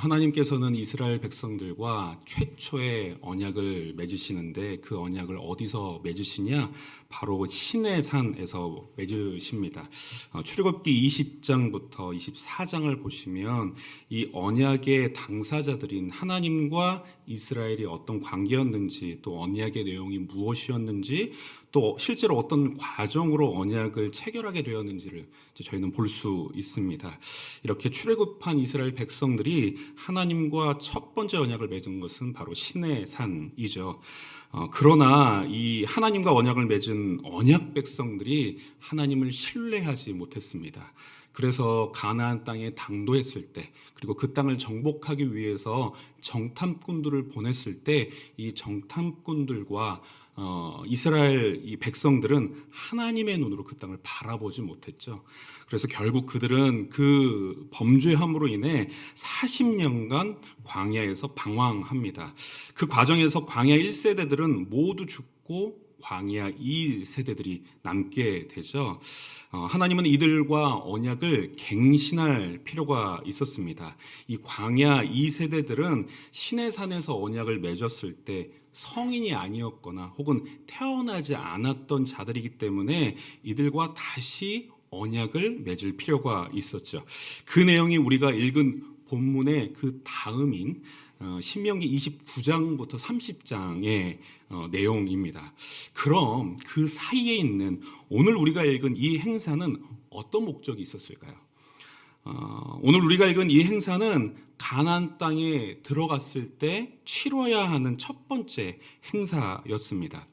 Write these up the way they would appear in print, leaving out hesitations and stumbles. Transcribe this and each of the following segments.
하나님께서는 이스라엘 백성들과 최초의 언약을 맺으시는데 그 언약을 어디서 맺으시냐? 바로 시내산에서 맺으십니다. 출애굽기 20장부터 24장을 보시면 이 언약의 당사자들인 하나님과 이스라엘이 어떤 관계였는지, 또 언약의 내용이 무엇이었는지, 또 실제로 어떤 과정으로 언약을 체결하게 되었는지를 저희는 볼 수 있습니다. 이렇게 출애굽한 이스라엘 백성들이 하나님과 첫 번째 언약을 맺은 것은 바로 시내산이죠. 그러나 이 하나님과 언약을 맺은 언약 백성들이 하나님을 신뢰하지 못했습니다. 그래서 가나안 땅에 당도했을 때, 그리고 그 땅을 정복하기 위해서 정탐꾼들을 보냈을 때 이 정탐꾼들과 이스라엘 이 백성들은 하나님의 눈으로 그 땅을 바라보지 못했죠. 그래서 결국 그들은 그 범죄함으로 인해 40년간 광야에서 방황합니다. 그 과정에서 광야 1세대들은 모두 죽고 광야 2세대들이 남게 되죠. 하나님은 이들과 언약을 갱신할 필요가 있었습니다. 이 광야 2세대들은 시내산에서 언약을 맺었을 때 성인이 아니었거나 혹은 태어나지 않았던 자들이기 때문에 이들과 다시 언약을 맺을 필요가 있었죠. 그 내용이 우리가 읽은 본문의 그 다음인 신명기 29장부터 30장의 내용입니다. 그럼 그 사이에 있는 오늘 우리가 읽은 이 행사는 어떤 목적이 있었을까요? 오늘 우리가 읽은 이 행사는 가나안 땅에 들어갔을 때 치러야 하는 첫 번째 행사였습니다.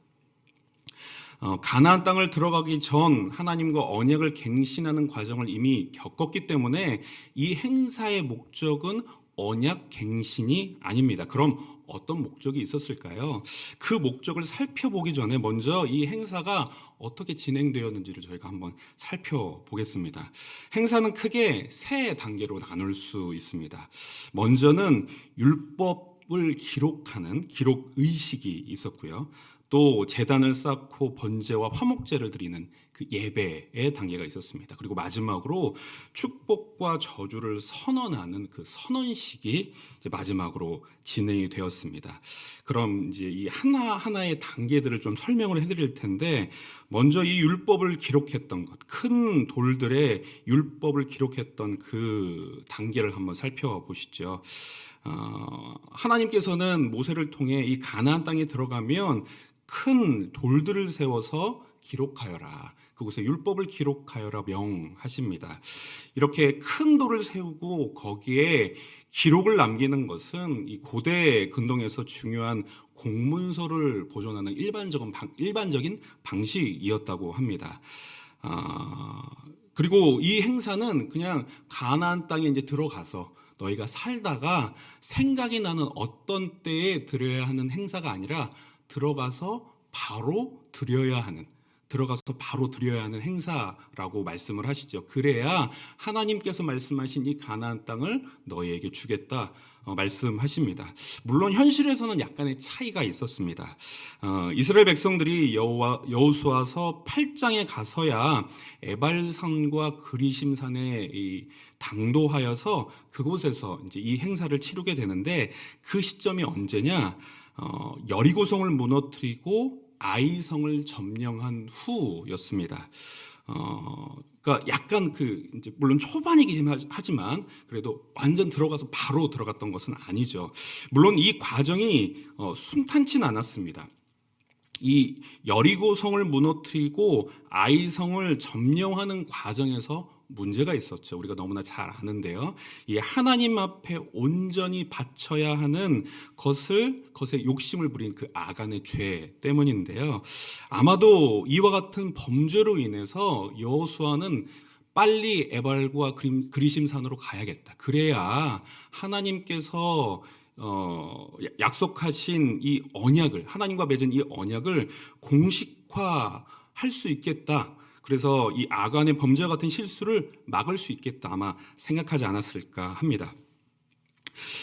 가나안 땅을 들어가기 전 하나님과 언약을 갱신하는 과정을 이미 겪었기 때문에 이 행사의 목적은 언약 갱신이 아닙니다. 그럼 어떤 목적이 있었을까요? 그 목적을 살펴보기 전에 먼저 이 행사가 어떻게 진행되었는지를 저희가 한번 살펴보겠습니다. 행사는 크게 세 단계로 나눌 수 있습니다. 먼저는 율법을 기록하는 기록 의식이 있었고요. 또 제단을 쌓고 번제와 화목제를 드리는 그 예배의 단계가 있었습니다. 그리고 마지막으로 축복과 저주를 선언하는 그 선언식이 이제 마지막으로 진행이 되었습니다. 그럼 이제 이 하나하나의 단계들을 좀 설명을 해드릴 텐데, 먼저 이 율법을 기록했던 것, 큰 돌들의 율법을 기록했던 그 단계를 한번 살펴보시죠. 하나님께서는 모세를 통해 이 가나안 땅에 들어가면 큰 돌들을 세워서 기록하여라, 그곳에 율법을 기록하여라 명하십니다. 이렇게 큰 돌을 세우고 거기에 기록을 남기는 것은 이 고대 근동에서 중요한 공문서를 보존하는 일반적인 방식이었다고 합니다. 그리고 이 행사는 그냥 가나안 땅에 이제 들어가서 너희가 살다가 생각이 나는 어떤 때에 드려야 하는 행사가 아니라 들어가서 바로 드려야 하는 행사라고 말씀을 하시죠. 그래야 하나님께서 말씀하신 이 가나안 땅을 너희에게 주겠다 말씀하십니다. 물론 현실에서는 약간의 차이가 있었습니다. 이스라엘 백성들이 여호수아서 8장에 가서야 에발산과 그리심산에 당도하여서 그곳에서 이제 이 행사를 치르게 되는데, 그 시점이 언제냐? 여리고성을 무너뜨리고 아이성을 점령한 후였습니다. 그러니까 약간 이제 물론 초반이긴 하지만 그래도 완전 들어가서 바로 들어갔던 것은 아니죠. 물론 이 과정이 순탄치는 않았습니다. 이 여리고성을 무너뜨리고 아이성을 점령하는 과정에서 문제가 있었죠. 우리가 너무나 잘 아는데요. 이 하나님 앞에 온전히 바쳐야 하는 것에 욕심을 부린 그 아간의 죄 때문인데요. 아마도 이와 같은 범죄로 인해서 여호수아는 빨리 에발과 그리심산으로 가야겠다. 그래야 하나님께서 약속하신 이 언약을, 하나님과 맺은 이 언약을 공식화할 수 있겠다. 그래서 이 아간의 범죄와 같은 실수를 막을 수 있겠다 아마 생각하지 않았을까 합니다.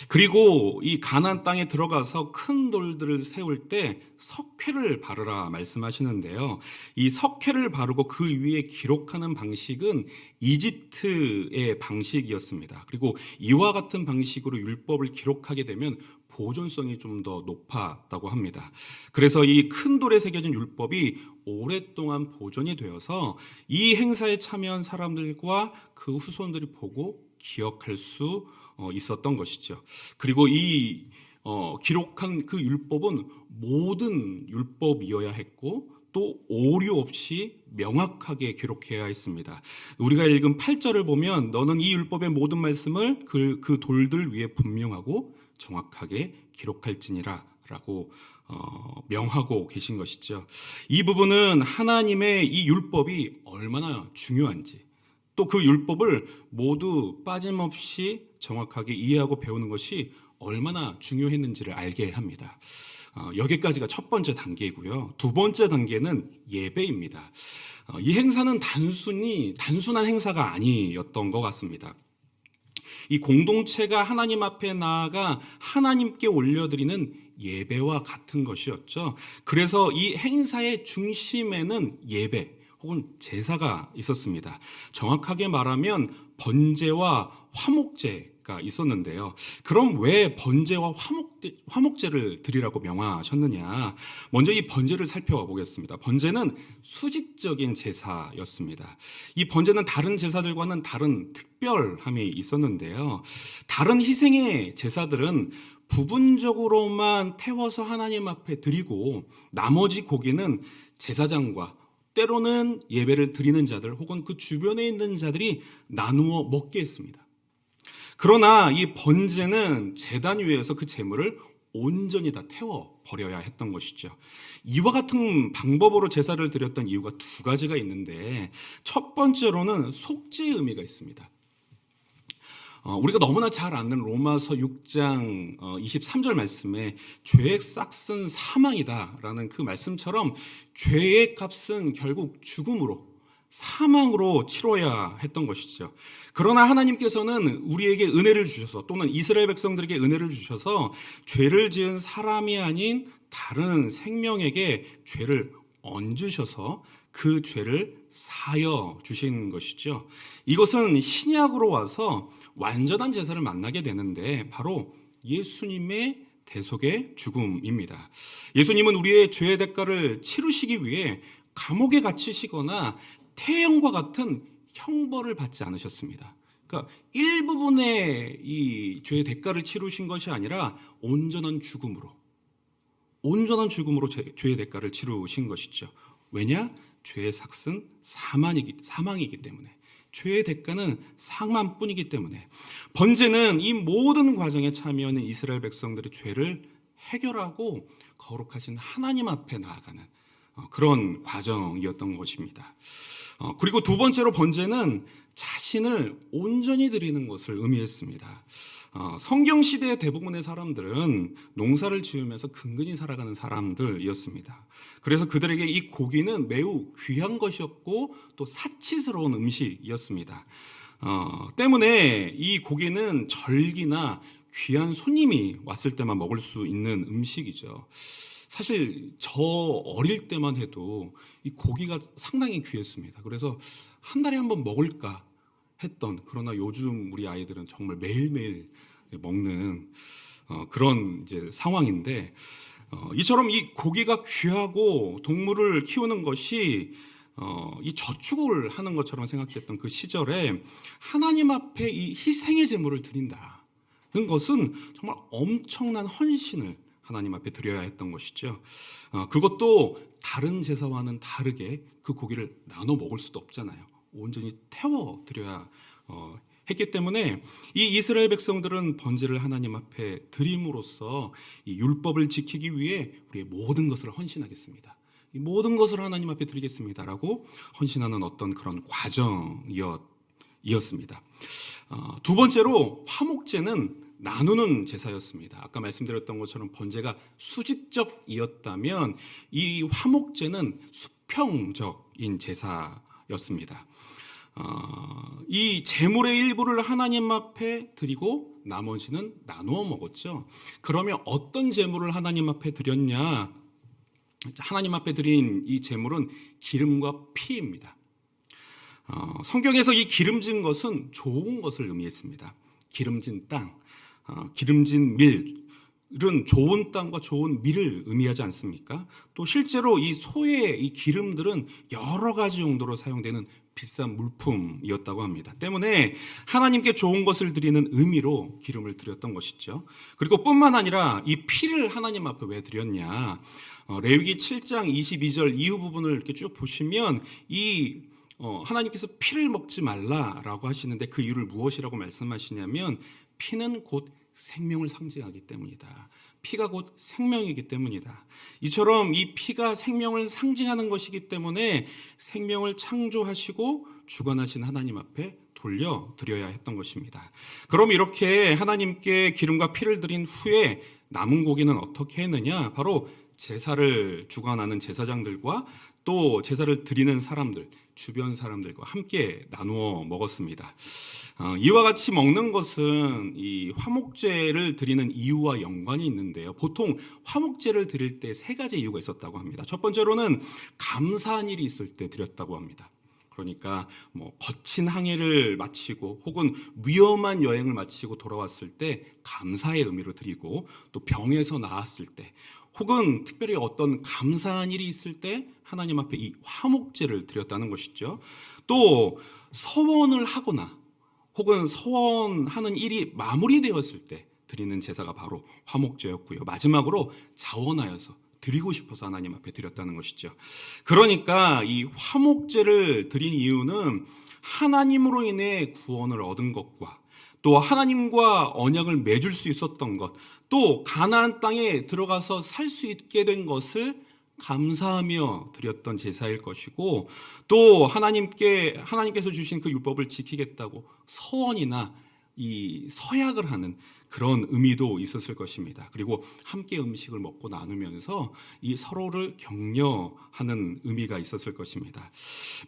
그리고 이 가나안 땅에 들어가서 큰 돌들을 세울 때 석회를 바르라 말씀하시는데요. 이 석회를 바르고 그 위에 기록하는 방식은 이집트의 방식이었습니다. 그리고 이와 같은 방식으로 율법을 기록하게 되면 보존성이 좀 더 높았다고 합니다. 그래서 이 큰 돌에 새겨진 율법이 오랫동안 보존이 되어서 이 행사에 참여한 사람들과 그 후손들이 보고 기억할 수 있었던 것이죠. 그리고 이 기록한 그 율법은 모든 율법이어야 했고 또 오류 없이 명확하게 기록해야 했습니다. 우리가 읽은 8절을 보면 너는 이 율법의 모든 말씀을 그 돌들 위에 분명하고 정확하게 기록할지니라 라고 명하고 계신 것이죠. 이 부분은 하나님의 이 율법이 얼마나 중요한지 또 그 율법을 모두 빠짐없이 정확하게 이해하고 배우는 것이 얼마나 중요했는지를 알게 합니다. 여기까지가 첫 번째 단계이고요. 두 번째 단계는 예배입니다. 이 행사는 단순한 행사가 아니었던 것 같습니다. 이 공동체가 하나님 앞에 나아가 하나님께 올려드리는 예배와 같은 것이었죠. 그래서 이 행사의 중심에는 예배 혹은 제사가 있었습니다. 정확하게 말하면 번제와 화목제가 있었는데요. 그럼 왜 번제와 화목제를 드리라고 명하셨느냐? 먼저 이 번제를 살펴보겠습니다. 번제는 수직적인 제사였습니다. 이 번제는 다른 제사들과는 다른 특별함이 있었는데요. 다른 희생의 제사들은 부분적으로만 태워서 하나님 앞에 드리고 나머지 고기는 제사장과 때로는 예배를 드리는 자들 혹은 그 주변에 있는 자들이 나누어 먹게 했습니다. 그러나 이 번제는 제단 위에서 그 제물을 온전히 다 태워 버려야 했던 것이죠. 이와 같은 방법으로 제사를 드렸던 이유가 두 가지가 있는데 첫 번째로는 속죄의 의미가 있습니다. 우리가 너무나 잘 아는 로마서 6장 23절 말씀에 죄의 싹은 사망이다라는 그 말씀처럼 죄의 값은 결국 죽음으로 사망으로 치러야 했던 것이죠. 그러나 하나님께서는 우리에게 은혜를 주셔서 또는 이스라엘 백성들에게 은혜를 주셔서 죄를 지은 사람이 아닌 다른 생명에게 죄를 얹으셔서 그 죄를 사여 주신 것이죠. 이것은 신약으로 와서 완전한 제사를 만나게 되는데 바로 예수님의 대속의 죽음입니다. 예수님은 우리의 죄의 대가를 치르시기 위해 감옥에 갇히시거나 태형과 같은 형벌을 받지 않으셨습니다. 그러니까 일부분의 이 죄의 대가를 치르신 것이 아니라 온전한 죽음으로 죄의 대가를 치르신 것이죠. 왜냐? 죄의 삭은 사망이기 때문에, 죄의 대가는 사망뿐이기 때문에 번제는 이 모든 과정에 참여하는 이스라엘 백성들의 죄를 해결하고 거룩하신 하나님 앞에 나아가는 그런 과정이었던 것입니다. 그리고 두 번째로 번제는 자신을 온전히 드리는 것을 의미했습니다. 성경 시대의 대부분의 사람들은 농사를 지으면서 근근히 살아가는 사람들이었습니다. 그래서 그들에게 이 고기는 매우 귀한 것이었고 또 사치스러운 음식이었습니다. 때문에 이 고기는 절기나 귀한 손님이 왔을 때만 먹을 수 있는 음식이죠. 사실 저 어릴 때만 해도 이 고기가 상당히 귀했습니다. 그래서 한 달에 한 번 먹을까 했던, 그러나 요즘 우리 아이들은 정말 매일매일 먹는 그런 이제 상황인데, 이처럼 이 고기가 귀하고 동물을 키우는 것이 이 저축을 하는 것처럼 생각했던 그 시절에 하나님 앞에 이 희생의 제물을 드린다는 것은 정말 엄청난 헌신을 하나님 앞에 드려야 했던 것이죠. 그것도 다른 제사와는 다르게 그 고기를 나눠 먹을 수도 없잖아요. 온전히 태워 드려야 했기 때문에 이 이스라엘 백성들은 번제를 하나님 앞에 드림으로써 이 율법을 지키기 위해 우리의 모든 것을 헌신하겠습니다. 이 모든 것을 하나님 앞에 드리겠습니다라고 헌신하는 어떤 그런 과정이었습니다. 두 번째로 화목제는 나누는 제사였습니다. 아까 말씀드렸던 것처럼 번제가 수직적이었다면 이 화목제는 수평적인 제사였습니다. 이 제물의 일부를 하나님 앞에 드리고 나머지는 나누어 먹었죠. 그러면 어떤 제물을 하나님 앞에 드렸냐? 하나님 앞에 드린 이 제물은 기름과 피입니다. 성경에서 이 기름진 것은 좋은 것을 의미했습니다. 기름진 땅, 기름진 밀은 좋은 땅과 좋은 밀을 의미하지 않습니까? 또 실제로 이 소의 이 기름들은 여러 가지 용도로 사용되는 비싼 물품이었다고 합니다. 때문에 하나님께 좋은 것을 드리는 의미로 기름을 드렸던 것이죠. 그리고 뿐만 아니라 이 피를 하나님 앞에 왜 드렸냐? 레위기 7장 22절 이후 부분을 이렇게 쭉 보시면 하나님께서 피를 먹지 말라라고 하시는데 그 이유를 무엇이라고 말씀하시냐면 피는 곧 생명을 상징하기 때문이다. 피가 곧 생명이기 때문이다. 이처럼 이 피가 생명을 상징하는 것이기 때문에 생명을 창조하시고 주관하신 하나님 앞에 돌려드려야 했던 것입니다. 그럼 이렇게 하나님께 기름과 피를 드린 후에 남은 고기는 어떻게 했느냐? 바로 제사를 주관하는 제사장들과 또 제사를 드리는 사람들, 주변 사람들과 함께 나누어 먹었습니다. 이와 같이 먹는 것은 이 화목제를 드리는 이유와 연관이 있는데요. 보통 화목제를 드릴 때 세 가지 이유가 있었다고 합니다. 첫 번째로는 감사한 일이 있을 때 드렸다고 합니다. 그러니까 거친 항해를 마치고 혹은 위험한 여행을 마치고 돌아왔을 때 감사의 의미로 드리고, 또 병에서 나았을 때 혹은 특별히 어떤 감사한 일이 있을 때 하나님 앞에 이 화목제를 드렸다는 것이죠. 또 서원을 하거나 혹은 서원하는 일이 마무리되었을 때 드리는 제사가 바로 화목제였고요. 마지막으로 자원하여서 드리고 싶어서 하나님 앞에 드렸다는 것이죠. 그러니까 이 화목제를 드린 이유는 하나님으로 인해 구원을 얻은 것과 또 하나님과 언약을 맺을 수 있었던 것, 또 가나안 땅에 들어가서 살 수 있게 된 것을 감사하며 드렸던 제사일 것이고, 또 하나님께서 주신 그 율법을 지키겠다고 서원이나 이 서약을 하는 그런 의미도 있었을 것입니다. 그리고 함께 음식을 먹고 나누면서 이 서로를 격려하는 의미가 있었을 것입니다.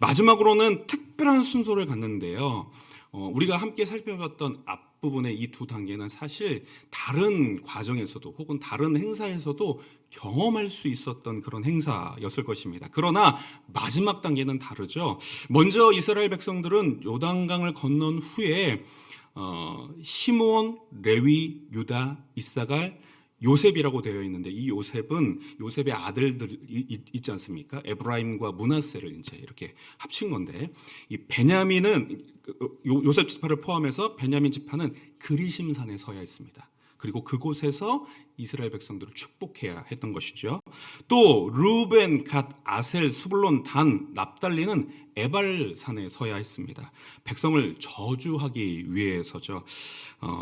마지막으로는 특별한 순서를 갖는데요. 우리가 함께 살펴봤던 앞부분의 이 두 단계는 사실 다른 과정에서도 혹은 다른 행사에서도 경험할 수 있었던 그런 행사였을 것입니다. 그러나 마지막 단계는 다르죠. 먼저 이스라엘 백성들은 요단강을 건넌 후에 시므온, 레위, 유다, 이사갈, 요셉이라고 되어 있는데, 이 요셉의 아들들이 있지 않습니까? 에브라임과 므낫세를 이제 이렇게 합친 건데, 이 베냐민은 요셉 지파를 포함해서 베냐민 지파는 그리심산에 서야 했습니다. 그리고 그곳에서 이스라엘 백성들을 축복해야 했던 것이죠. 또 루벤, 갓, 아셀, 스불론, 단, 납달리는 에발산에 서야 했습니다. 백성을 저주하기 위해서죠.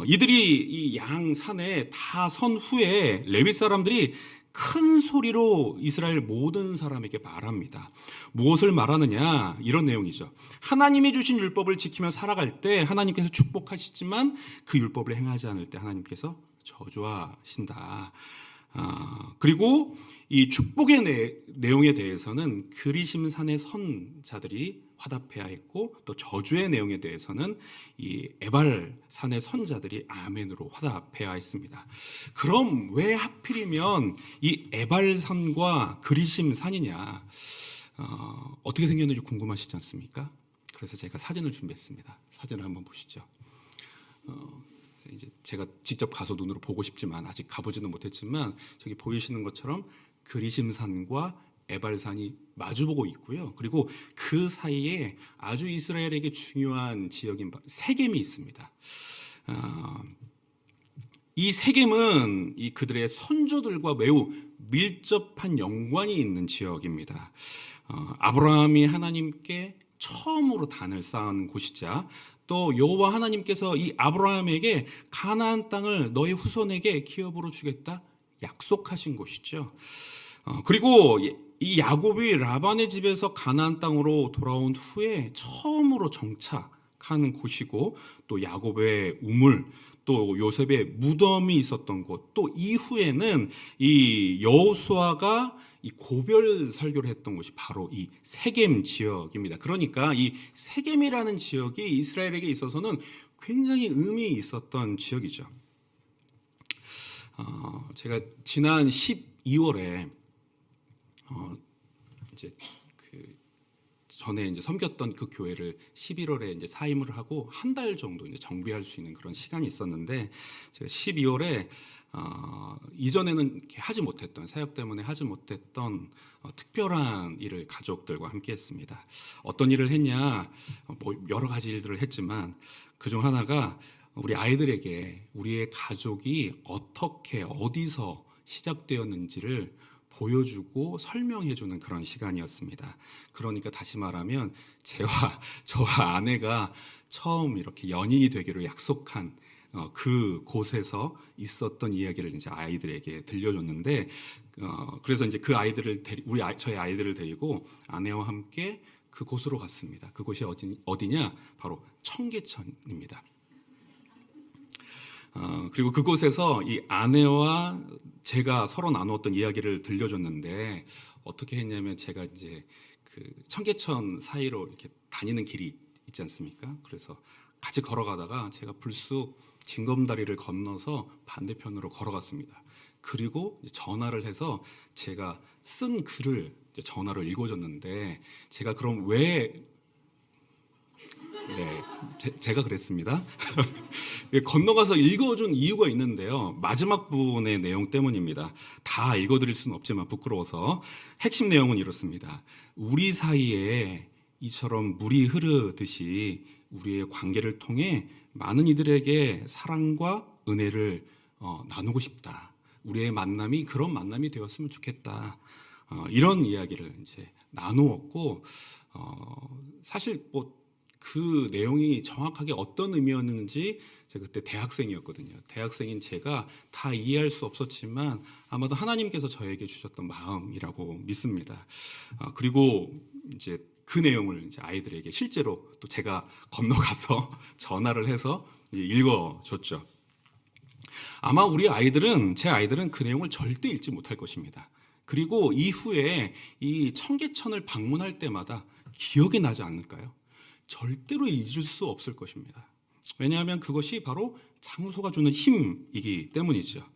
이들이 이 양산에 다 선 후에 레위 사람들이 큰 소리로 이스라엘 모든 사람에게 말합니다. 무엇을 말하느냐? 이런 내용이죠. 하나님이 주신 율법을 지키며 살아갈 때 하나님께서 축복하시지만 그 율법을 행하지 않을 때 하나님께서 저주하신다. 그리고 이 축복의 내용에 대해서는 그리심산의 선자들이 화답해야 했고, 또 저주의 내용에 대해서는 이 에발산의 선자들이 아멘으로 화답해야 했습니다. 그럼 왜 하필이면 이 에발산과 그리심산이냐? 어떻게 생겼는지 궁금하시지 않습니까? 그래서 제가 사진을 준비했습니다. 사진을 한번 보시죠. 이제 제가 직접 가서 눈으로 보고 싶지만 아직 가보지는 못했지만, 저기 보이시는 것처럼 그리심산과 에발산이 마주보고 있고요. 그리고 그 사이에 아주 이스라엘에게 중요한 지역인 세겜이 있습니다. 이 세겜은 그들의 선조들과 매우 밀접한 연관이 있는 지역입니다. 아브라함이 하나님께 처음으로 단을 쌓은 곳이자, 또 여호와 하나님께서 이 아브라함에게 가나안 땅을 너의 후손에게 기업으로 주겠다 약속하신 곳이죠. 그리고 이 야곱이 라반의 집에서 가나안 땅으로 돌아온 후에 처음으로 정착하는 곳이고, 또 야곱의 우물, 또 요셉의 무덤이 있었던 곳, 또 이후에는 이 여호수아가 이 고별 설교를 했던 곳이 바로 이 세겜 지역입니다. 그러니까 이 세겜이라는 지역이 이스라엘에게 있어서는 굉장히 의미 있었던 지역이죠. 제가 지난 12월에 이제 그 전에 이제 섬겼던 그 교회를 11월에 이제 사임을 하고 한 달 정도 이제 정비할 수 있는 그런 시간이 있었는데, 제가 12월에 이전에는 이렇게 하지 못했던, 사역 때문에 하지 못했던 특별한 일을 가족들과 함께 했습니다. 어떤 일을 했냐, 뭐 여러 가지 일들을 했지만 그 중 하나가 우리 아이들에게 우리의 가족이 어떻게 어디서 시작되었는지를 보여주고 설명해주는 그런 시간이었습니다. 그러니까 다시 말하면 저와 아내가 처음 이렇게 연인이 되기로 약속한 그 곳에서 있었던 이야기를 이제 아이들에게 들려줬는데, 그래서 이제 그 아이들을 저희 아이들을 데리고 아내와 함께 그곳으로 갔습니다. 그곳이 어디냐? 바로 청계천입니다. 그리고 그곳에서 이 아내와 제가 서로 나누었던 이야기를 들려줬는데, 어떻게 했냐면 제가 이제 그 청계천 사이로 이렇게 다니는 길이 있지 않습니까? 그래서 같이 걸어가다가 제가 불쑥 징검다리를 건너서 반대편으로 걸어갔습니다. 그리고 전화를 해서 제가 쓴 글을 이제 전화로 읽어줬는데, 제가 그럼 네, 제가 그랬습니다. 건너가서 읽어준 이유가 있는데요. 마지막 부분의 내용 때문입니다. 다 읽어드릴 수는 없지만 부끄러워서 핵심 내용은 이렇습니다. 우리 사이에 이처럼 물이 흐르듯이 우리의 관계를 통해 많은 이들에게 사랑과 은혜를 나누고 싶다. 우리의 만남이 그런 만남이 되었으면 좋겠다. 이런 이야기를 이제 나누었고, 사실 뭐 그 내용이 정확하게 어떤 의미였는지, 제가 그때 대학생이었거든요. 대학생인 제가 다 이해할 수 없었지만 아마도 하나님께서 저에게 주셨던 마음이라고 믿습니다. 그리고 이제 그 내용을 이제 아이들에게 실제로 또 제가 건너가서 전화를 해서 읽어줬죠. 아마 제 아이들은 그 내용을 절대 읽지 못할 것입니다. 그리고 이후에 이 청계천을 방문할 때마다 기억이 나지 않을까요? 절대로 잊을 수 없을 것입니다. 왜냐하면 그것이 바로 장소가 주는 힘이기 때문이죠.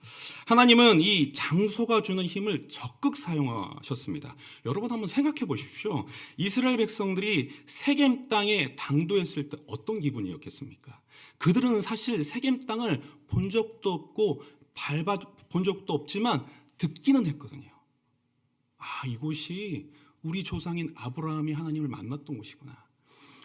하나님은 이 장소가 주는 힘을 적극 사용하셨습니다. 여러분 한번 생각해 보십시오. 이스라엘 백성들이 세겜 땅에 당도했을 때 어떤 기분이었겠습니까? 그들은 사실 세겜 땅을 본 적도 없고 밟아본 적도 없지만 듣기는 했거든요. 이곳이 우리 조상인 아브라함이 하나님을 만났던 곳이구나.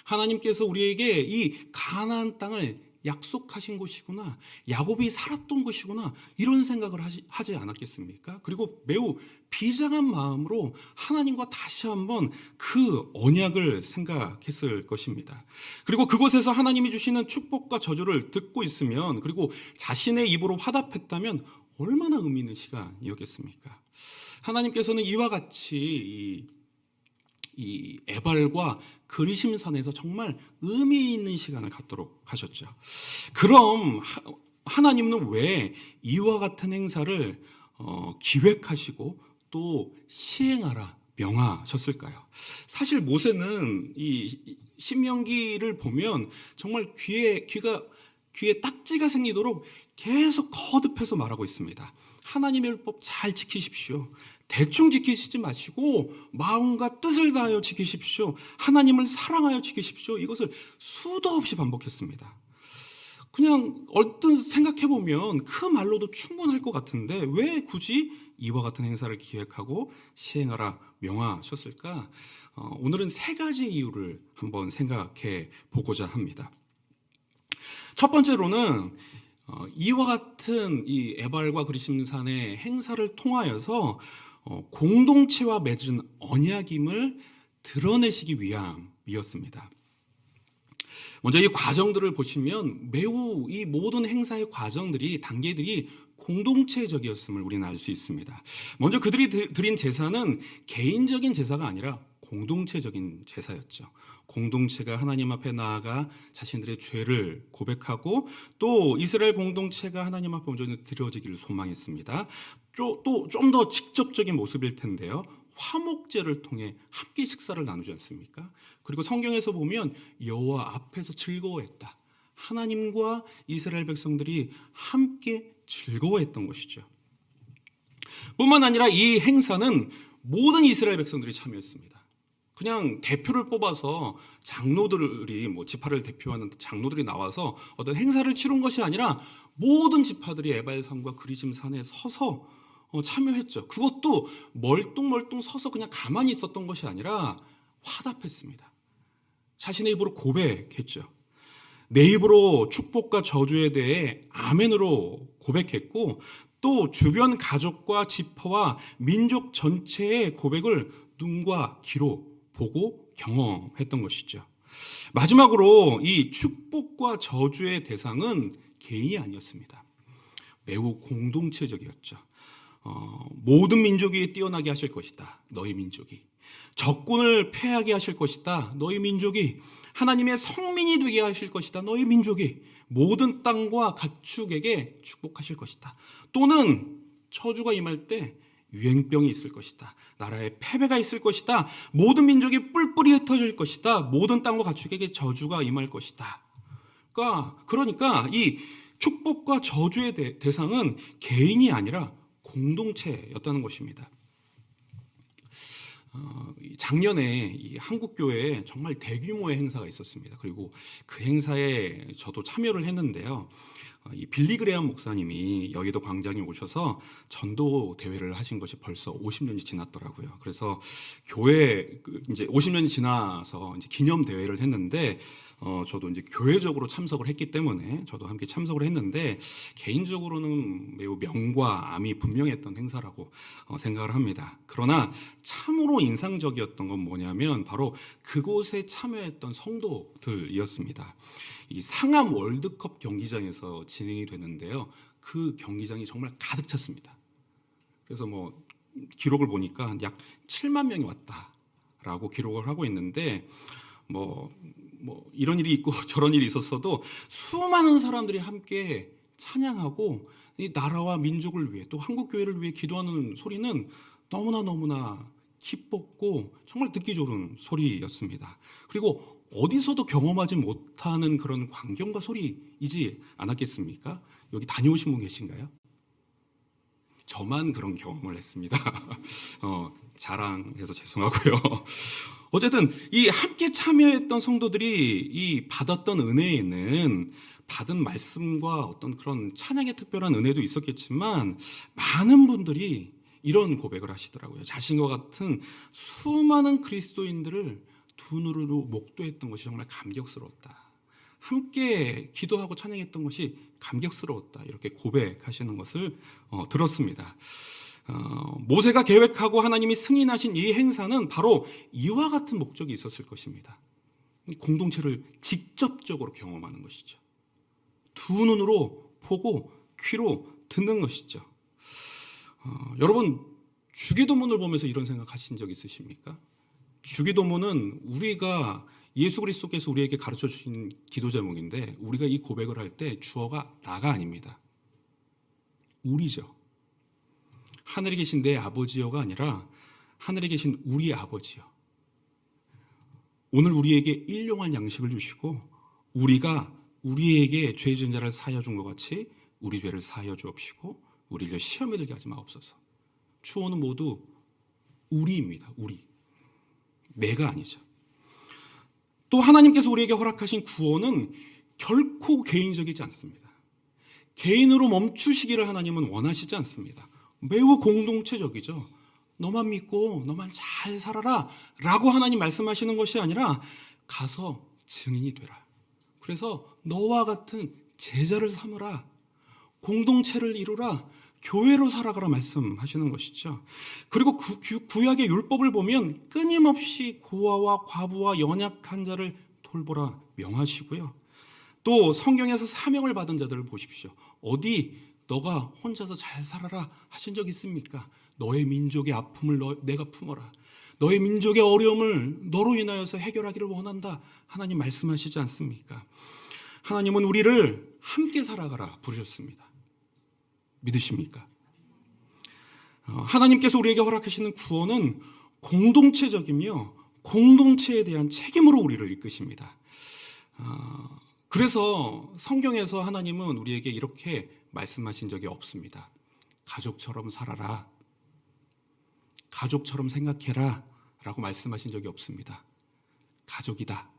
하나님께서 우리에게 이 가나안 땅을 약속하신 곳이구나. 야곱이 살았던 곳이구나. 이런 생각을 하지 않았겠습니까? 그리고 매우 비장한 마음으로 하나님과 다시 한번 그 언약을 생각했을 것입니다. 그리고 그곳에서 하나님이 주시는 축복과 저주를 듣고 있으면, 그리고 자신의 입으로 화답했다면 얼마나 의미 있는 시간이었겠습니까? 하나님께서는 이와 같이 이 에발과 그리심산에서 정말 의미 있는 시간을 갖도록 하셨죠. 그럼 하나님은 왜 이와 같은 행사를 기획하시고 또 시행하라 명하셨을까요? 사실 모세는 이 신명기를 보면 정말 귀에 딱지가 생기도록 계속 거듭해서 말하고 있습니다. 하나님의 율법 잘 지키십시오. 대충 지키시지 마시고 마음과 뜻을 다하여 지키십시오. 하나님을 사랑하여 지키십시오. 이것을 수도 없이 반복했습니다. 그냥 얼뜻 생각해보면 그 말로도 충분할 것 같은데 왜 굳이 이와 같은 행사를 기획하고 시행하라 명하셨을까? 오늘은 세 가지 이유를 한번 생각해 보고자 합니다. 첫 번째로는 이와 같은 이 에발과 그리심산의 행사를 통하여서 공동체와 맺은 언약임을 드러내시기 위함이었습니다. 먼저 이 과정들을 보시면 매우 이 모든 행사의 과정들이, 단계들이 공동체적이었음을 우리는 알 수 있습니다. 먼저 그들이 드린 제사는 개인적인 제사가 아니라 공동체적인 제사였죠. 공동체가 하나님 앞에 나아가 자신들의 죄를 고백하고 또 이스라엘 공동체가 하나님 앞에 온전히 드려지기를 소망했습니다. 또 좀 더 직접적인 모습일 텐데요. 화목제를 통해 함께 식사를 나누지 않습니까? 그리고 성경에서 보면 여호와 앞에서 즐거워했다. 하나님과 이스라엘 백성들이 함께 즐거워했던 것이죠. 뿐만 아니라 이 행사는 모든 이스라엘 백성들이 참여했습니다. 그냥 대표를 뽑아서 장로들이 지파를 대표하는 장로들이 나와서 어떤 행사를 치른 것이 아니라 모든 지파들이 에발산과 그리즘 산에 서서 참여했죠. 그것도 멀뚱멀뚱 서서 그냥 가만히 있었던 것이 아니라 화답했습니다. 자신의 입으로 고백했죠. 내 입으로 축복과 저주에 대해 아멘으로 고백했고, 또 주변 가족과 지파와 민족 전체의 고백을 눈과 귀로 보고 경험했던 것이죠. 마지막으로 이 축복과 저주의 대상은 개인이 아니었습니다. 매우 공동체적이었죠. 모든 민족이 뛰어나게 하실 것이다, 너희 민족이. 적군을 패하게 하실 것이다, 너희 민족이. 하나님의 성민이 되게 하실 것이다, 너희 민족이. 모든 땅과 가축에게 축복하실 것이다. 또는 저주가 임할 때 유행병이 있을 것이다, 나라에 패배가 있을 것이다, 모든 민족이 뿔뿔이 흩어질 것이다, 모든 땅과 가축에게 저주가 임할 것이다. 그러니까 이 축복과 저주의 대상은 개인이 아니라 공동체였다는 것입니다. 작년에 이 한국교회에 정말 대규모의 행사가 있었습니다. 그리고 그 행사에 저도 참여를 했는데요. 이 빌리 그레엄 목사님이 여의도 광장에 오셔서 전도 대회를 하신 것이 벌써 50년이 지났더라고요. 그래서 교회 이제 50년이 지나서 이제 기념 대회를 했는데, 저도 이제 교회적으로 참석을 했기 때문에 저도 함께 참석을 했는데, 개인적으로는 매우 명과 암이 분명했던 행사라고 생각을 합니다. 그러나 참으로 인상적이었던 건 뭐냐면 바로 그곳에 참여했던 성도들이었습니다. 이 상암 월드컵 경기장에서 진행이 되는데요, 그 경기장이 정말 가득 찼습니다. 그래서 기록을 보니까 약 7만 명이 왔다라고 기록을 하고 있는데, 이런 일이 있고 저런 일이 있었어도 수많은 사람들이 함께 찬양하고 이 나라와 민족을 위해, 또 한국교회를 위해 기도하는 소리는 너무나 기뻤고 정말 듣기 좋은 소리였습니다. 그리고 어디서도 경험하지 못하는 그런 광경과 소리이지 않았겠습니까? 여기 다녀오신 분 계신가요? 저만 그런 경험을 했습니다. 자랑해서 죄송하고요. 어쨌든 이 함께 참여했던 성도들이 이 받았던 은혜에는 받은 말씀과 어떤 그런 찬양의 특별한 은혜도 있었겠지만, 많은 분들이 이런 고백을 하시더라고요. 자신과 같은 수많은 그리스도인들을 두 눈으로 목도했던 것이 정말 감격스러웠다, 함께 기도하고 찬양했던 것이 감격스러웠다, 이렇게 고백하시는 것을 들었습니다. 모세가 계획하고 하나님이 승인하신 이 행사는 바로 이와 같은 목적이 있었을 것입니다. 공동체를 직접적으로 경험하는 것이죠. 두 눈으로 보고 귀로 듣는 것이죠. 여러분, 주기도문을 보면서 이런 생각하신 적 있으십니까? 주기도문은 우리가 예수 그리스도께서 우리에게 가르쳐 주신 기도 제목인데, 우리가 이 고백을 할 때 주어가 나가 아닙니다. 우리죠. 하늘에 계신 내 아버지여가 아니라 하늘에 계신 우리 아버지여, 오늘 우리에게 일용할 양식을 주시고 우리가 우리에게 죄 지은 자를 사하여 준 것 같이 우리 죄를 사하여 주옵시고 우리를 시험에 들게 하지 마옵소서. 주어는 모두 우리입니다. 우리, 내가 아니죠. 또 하나님께서 우리에게 허락하신 구원은 결코 개인적이지 않습니다. 개인으로 멈추시기를 하나님은 원하시지 않습니다. 매우 공동체적이죠. 너만 믿고 너만 잘 살아라 라고 하나님 말씀하시는 것이 아니라 가서 증인이 되라. 그래서 너와 같은 제자를 삼으라, 공동체를 이루라, 교회로 살아가라 말씀하시는 것이죠. 그리고 구약의 율법을 보면 끊임없이 고아와 과부와 연약한 자를 돌보라 명하시고요. 또 성경에서 사명을 받은 자들을 보십시오. 어디 너가 혼자서 잘 살아라 하신 적 있습니까? 너의 민족의 아픔을 내가 품어라, 너의 민족의 어려움을 너로 인하여서 해결하기를 원한다, 하나님 말씀하시지 않습니까? 하나님은 우리를 함께 살아가라 부르셨습니다. 믿으십니까? 하나님께서 우리에게 허락하시는 구원은 공동체적이며 공동체에 대한 책임으로 우리를 이끄십니다. 그래서 성경에서 하나님은 우리에게 이렇게 말씀하신 적이 없습니다. 가족처럼 살아라, 가족처럼 생각해라 라고 말씀하신 적이 없습니다. 가족이다.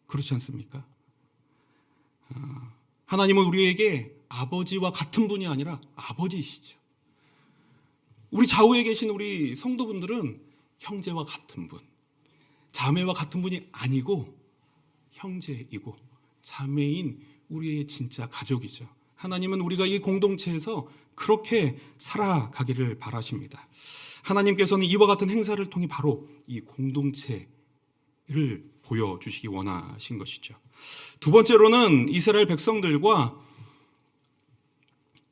그렇지 않습니까? 하나님은 우리에게 아버지와 같은 분이 아니라 아버지이시죠. 우리 좌우에 계신 우리 성도분들은 형제와 같은 분, 자매와 같은 분이 아니고 형제이고 자매인 우리의 진짜 가족이죠. 하나님은 우리가 이 공동체에서 그렇게 살아가기를 바라십니다. 하나님께서는 이와 같은 행사를 통해 바로 이 공동체를 보여주시기 원하신 것이죠. 두 번째로는 이스라엘 백성들과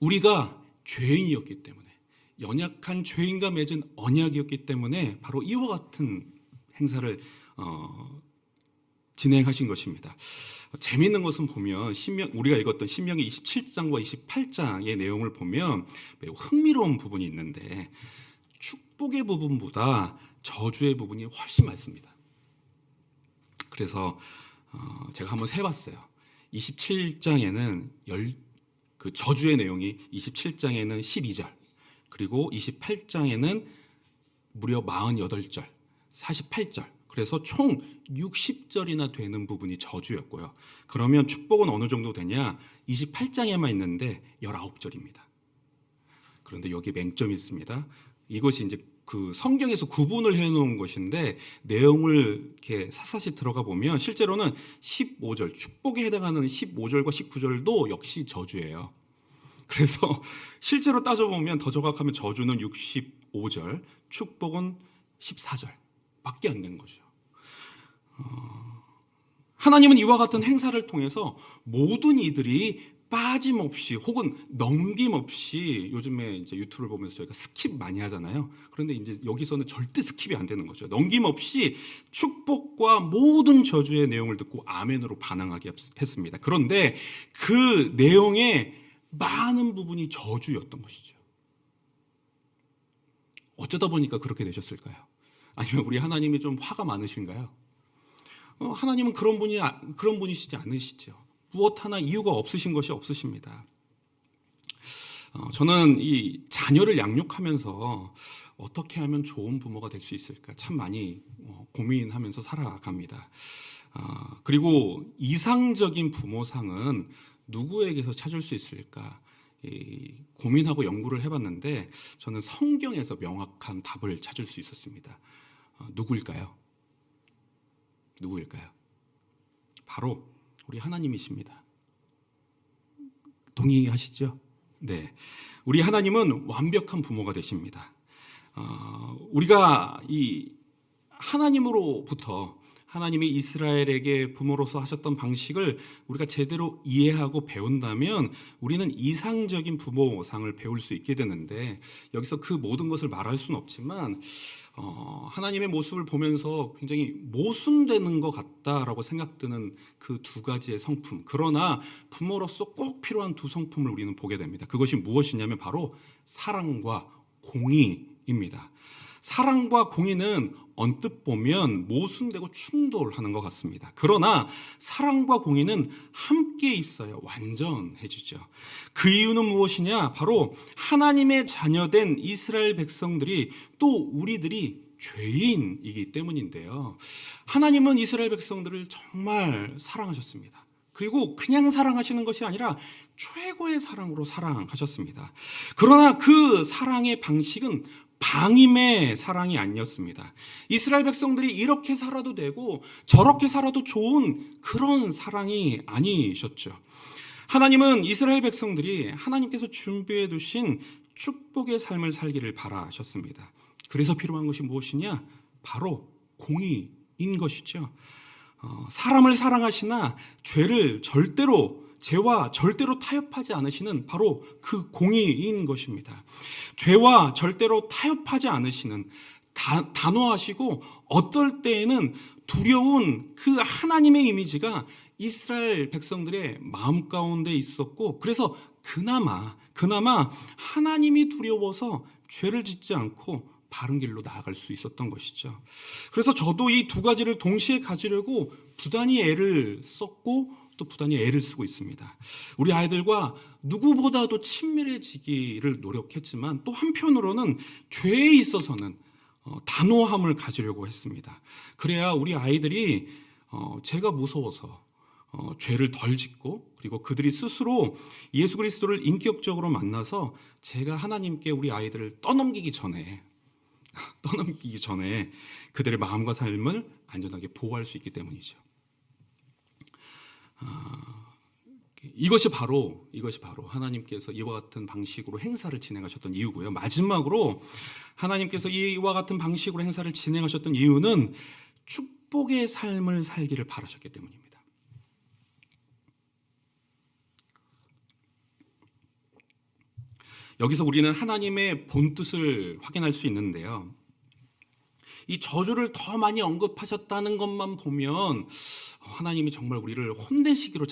우리가 죄인이었기 때문에, 연약한 죄인과 맺은 언약이었기 때문에 바로 이와 같은 행사를 진행하신 것입니다. 재미있는 것은 보면 우리가 읽었던 신명기 27장과 28장의 내용을 보면 매우 흥미로운 부분이 있는데 축복의 부분보다 저주의 부분이 훨씬 많습니다. 그래서 제가 한번 세봤어요. 27장에는 그 저주의 내용이 27장에는 12절, 그리고 28장에는 무려 48절, 48절, 그래서 총 60절이나 되는 부분이 저주였고요. 그러면 축복은 어느 정도 되냐? 28장에만 있는데 19절입니다. 그런데 여기 맹점이 있습니다. 이것이 이제 그 성경에서 구분을 해놓은 것인데 내용을 이렇게 샅샅이 들어가 보면 실제로는 15절, 축복에 해당하는 15절과 19절도 역시 저주예요. 그래서 실제로 따져보면 더 정확하면 저주는 65절, 축복은 14절밖에 안 되는 거죠. 하나님은 이와 같은 행사를 통해서 모든 이들이 빠짐없이 혹은 넘김없이, 요즘에 이제 유튜브를 보면서 저희가 스킵 많이 하잖아요. 그런데 이제 여기서는 절대 스킵이 안 되는 거죠. 넘김없이 축복과 모든 저주의 내용을 듣고 아멘으로 반응하게 했습니다. 그런데 그 내용의 많은 부분이 저주였던 것이죠. 어쩌다 보니까 그렇게 되셨을까요? 아니면 우리 하나님이 좀 화가 많으신가요? 하나님은 그런 분이시지 않으시죠. 무엇 하나 이유가 없으신 것이 없으십니다. 저는 이 자녀를 양육하면서 어떻게 하면 좋은 부모가 될 수 있을까 참 많이 고민하면서 살아갑니다. 그리고 이상적인 부모상은 누구에게서 찾을 수 있을까 고민하고 연구를 해봤는데 저는 성경에서 명확한 답을 찾을 수 있었습니다. 누구일까요? 바로 우리 하나님이십니다. 동의하시죠? 네. 우리 하나님은 완벽한 부모가 되십니다. 우리가 이 하나님으로부터 하나님이 이스라엘에게 부모로서 하셨던 방식을 우리가 제대로 이해하고 배운다면 우리는 이상적인 부모상을 배울 수 있게 되는데, 여기서 그 모든 것을 말할 수는 없지만 하나님의 모습을 보면서 굉장히 모순되는 것 같다라고 생각드는 그 두 가지의 성품, 그러나 부모로서 꼭 필요한 두 성품을 우리는 보게 됩니다. 그것이 무엇이냐면 바로 사랑과 공의입니다. 사랑과 공의는 언뜻 보면 모순되고 충돌하는 것 같습니다. 그러나 사랑과 공의는 함께 있어야 완전해지죠. 그 이유는 무엇이냐? 바로 하나님의 자녀된 이스라엘 백성들이 또 우리들이 죄인이기 때문인데요. 하나님은 이스라엘 백성들을 정말 사랑하셨습니다. 그리고 그냥 사랑하시는 것이 아니라 최고의 사랑으로 사랑하셨습니다. 그러나 그 사랑의 방식은 방임의 사랑이 아니었습니다. 이스라엘 백성들이 이렇게 살아도 되고 저렇게 살아도 좋은 그런 사랑이 아니셨죠. 하나님은 이스라엘 백성들이 하나님께서 준비해 두신 축복의 삶을 살기를 바라셨습니다. 그래서 필요한 것이 무엇이냐? 바로 공의인 것이죠. 사람을 사랑하시나 죄와 절대로 타협하지 않으시는 바로 그 공의인 것입니다. 죄와 절대로 타협하지 않으시는, 단호하시고 어떨 때에는 두려운 그 하나님의 이미지가 이스라엘 백성들의 마음 가운데 있었고, 그래서 그나마 하나님이 두려워서 죄를 짓지 않고 바른 길로 나아갈 수 있었던 것이죠. 그래서 저도 이 두 가지를 동시에 가지려고 부단히 애를 썼고 또 부단히 애를 쓰고 있습니다. 우리 아이들과 누구보다도 친밀해지기를 노력했지만 또 한편으로는 죄에 있어서는 단호함을 가지려고 했습니다. 그래야 우리 아이들이 제가 무서워서 죄를 덜 짓고 그리고 그들이 스스로 예수 그리스도를 인격적으로 만나서 제가 하나님께 우리 아이들을 떠넘기기 전에 그들의 마음과 삶을 안전하게 보호할 수 있기 때문이죠. 이것이 바로 하나님께서 이와 같은 방식으로 행사를 진행하셨던 이유고요. 마지막으로 하나님께서 이와 같은 방식으로 행사를 진행하셨던 이유는 축복의 삶을 살기를 바라셨기 때문입니다. 여기서 우리는 하나님의 본뜻을 확인할 수 있는데요. 이 저주를 더 많이 언급하셨다는 것만 보면 하나님이 정말 우리를 혼내시기로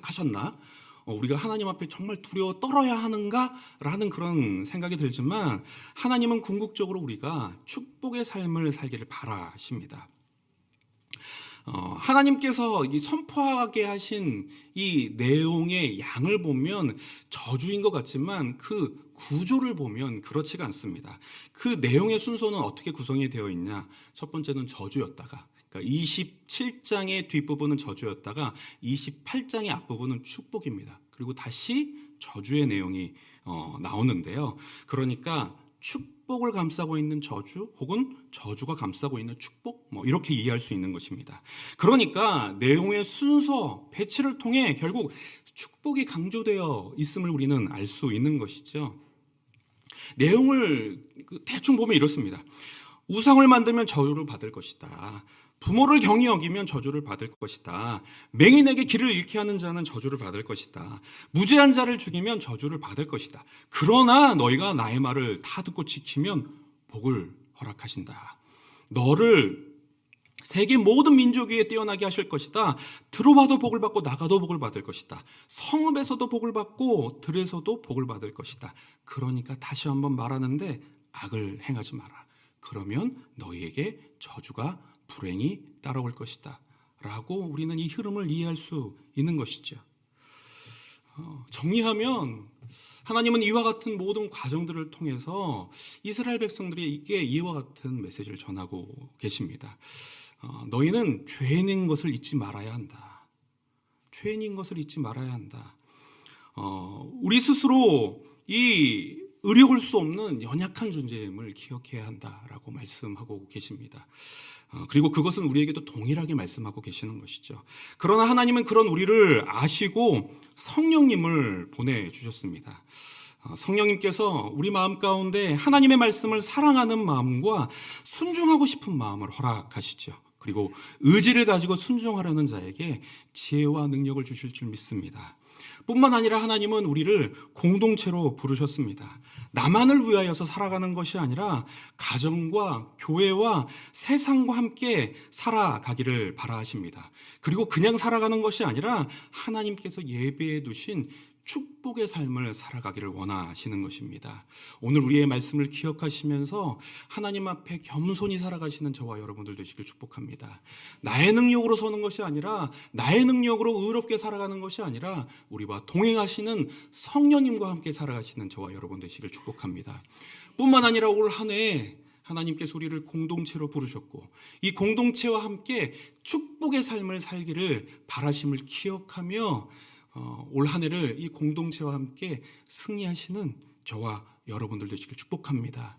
하셨나? 우리가 하나님 앞에 정말 두려워 떨어야 하는가? 라는 그런 생각이 들지만 하나님은 궁극적으로 우리가 축복의 삶을 살기를 바라십니다. 하나님께서 선포하게 하신 이 내용의 양을 보면 저주인 것 같지만 그 구조를 보면 그렇지가 않습니다. 그 내용의 순서는 어떻게 구성이 되어 있냐? 첫 번째는 저주였다가, 그러니까 27장의 뒷부분은 저주였다가 28장의 앞부분은 축복입니다. 그리고 다시 저주의 내용이 나오는데요. 그러니까 축복을 감싸고 있는 저주 혹은 저주가 감싸고 있는 축복 이렇게 이해할 수 있는 것입니다. 그러니까 내용의 순서, 배치를 통해 결국 축복이 강조되어 있음을 우리는 알 수 있는 것이죠. 내용을 대충 보면 이렇습니다. 우상을 만들면 저주를 받을 것이다. 부모를 경히 여기면 저주를 받을 것이다. 맹인에게 길을 잃게 하는 자는 저주를 받을 것이다. 무죄한 자를 죽이면 저주를 받을 것이다. 그러나 너희가 나의 말을 다 듣고 지키면 복을 허락하신다. 너를 세계 모든 민족 위에 뛰어나게 하실 것이다. 들어와도 복을 받고 나가도 복을 받을 것이다. 성읍에서도 복을 받고 들에서도 복을 받을 것이다. 그러니까 다시 한번 말하는데 악을 행하지 마라. 그러면 너희에게 저주가 불행이 따라올 것이다 라고 우리는 이 흐름을 이해할 수 있는 것이죠. 정리하면 하나님은 이와 같은 모든 과정들을 통해서 이스라엘 백성들에게 이와 같은 메시지를 전하고 계십니다. 너희는 죄인인 것을 잊지 말아야 한다. 죄인인 것을 잊지 말아야 한다. 우리 스스로 이 의려올 수 없는 연약한 존재임을 기억해야 한다라고 말씀하고 계십니다. 그리고 그것은 우리에게도 동일하게 말씀하고 계시는 것이죠. 그러나 하나님은 그런 우리를 아시고 성령님을 보내주셨습니다. 성령님께서 우리 마음 가운데 하나님의 말씀을 사랑하는 마음과 순종하고 싶은 마음을 허락하시죠. 그리고 의지를 가지고 순종하려는 자에게 지혜와 능력을 주실 줄 믿습니다. 뿐만 아니라 하나님은 우리를 공동체로 부르셨습니다. 나만을 위하여서 살아가는 것이 아니라 가정과 교회와 세상과 함께 살아가기를 바라십니다. 그리고 그냥 살아가는 것이 아니라 하나님께서 예배해 두신 축복의 삶을 살아가기를 원하시는 것입니다. 오늘 우리의 말씀을 기억하시면서 하나님 앞에 겸손히 살아가시는 저와 여러분들 되시길 축복합니다. 나의 능력으로 서는 것이 아니라 나의 능력으로 의롭게 살아가는 것이 아니라 우리와 동행하시는 성령님과 함께 살아가시는 저와 여러분 되시길 축복합니다. 뿐만 아니라 올 한 해 하나님께서 우리를 공동체로 부르셨고 이 공동체와 함께 축복의 삶을 살기를 바라심을 기억하며 올 한 해를 이 공동체와 함께 승리하시는 저와 여러분들 되시길 축복합니다.